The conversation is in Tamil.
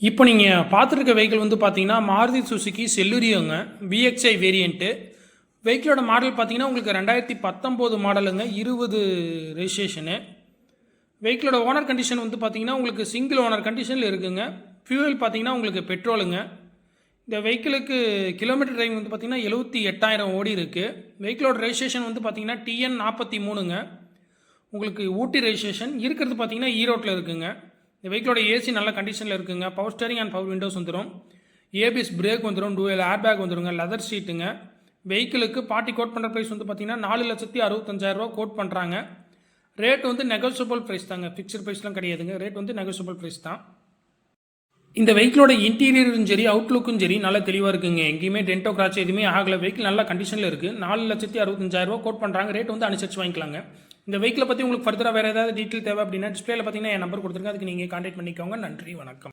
இப்போ நீங்கள் பார்த்துருக்க வெஹிக்கிள் வந்து பார்த்தீங்கன்னா மாருதி சுசுகி செல்லுரியோங்க விஎக்ஸ்ஐ வேரியண்ட்டு. வெஹிக்கிளோட மாடல் பார்த்தீங்கன்னா உங்களுக்கு 2019 மாடலுங்க, 20 ரெஜிஸ்ட்ரேஷனு. வெஹிக்கிளோட ஓனர் கண்டிஷன் வந்து பார்த்தீங்கன்னா உங்களுக்கு சிங்கிள் ஓனர் கண்டிஷனில் இருக்குங்க. ஃபியூவல் பார்த்தீங்கன்னா உங்களுக்கு பெட்ரோலுங்க. இந்த வெஹிக்கிளுக்கு கிலோமீட்டர் டிரைவிங் வந்து பார்த்தீங்கன்னா 78,000 ஓடி இருக்குது. வெஹிக்கிளோட ரெஜிஸ்ட்ரேஷன் வந்து பார்த்தீங்கன்னா TN 43ங்க. உங்களுக்கு ஊட்டி ரெஜிஸ்ட்ரேஷன் இருக்கிறது பார்த்தீங்கன்னா ஈரோட்டில் இருக்குங்க. இந்த வெஹிக்கிளோட ஏசி நல்ல கண்டிஷனில் இருக்குங்க. Power steering and power Windows வந்துடும். ஏபிஎஸ் பிரேக் வந்துடும். டூவல் ஏர் பேக் வந்துடுங்க. லெதர் சீட்டுங்க. வெஹிக்கிளுக்கு பார்ட்டி கோட் பண்ணுற ப்ரைஸ் வந்து பார்த்தீங்கன்னா 4,65,000 கோட் பண்ணுறாங்க. ரேட் வந்து நெகோசியபிள் ப்ரைஸ் தாங்க, ஃபிக்ஸ்டு ப்ரைஸ்லாம் கிடையாதுங்க. ரேட் வந்து நெகோசியபிள் ப்ரைஸ் தான். இந்த வெஹிக்கிளோட இன்டீரியரும் சரி அவுட்லுக்கும் சரி நல்லா தெளிவாக இருக்குங்க. எங்கேயுமே டென்டோ கிராச் எதுவுமே ஆகலை. வெஹிக்கிள் நல்ல கண்டிஷனில் இருக்குது. 4,65,000 கோட் பண்ணுறாங்க. ரேட் வந்து அனுசரித்து வாங்கிக்கலாங்க. இந்த வெஹிக்கிளை பற்றி உங்களுக்கு ஃபர்தராக வேறு ஏதாவது டீட்டெயில் தேவை அப்படின்னா டிஸ்பிளேல பார்த்தீங்கன்னா என் நம்பர் கொடுத்துருங்க. அதுக்கு நீங்கள் கான்டாக்ட் பண்ணிக்கோங்க. நன்றி, வணக்கம்.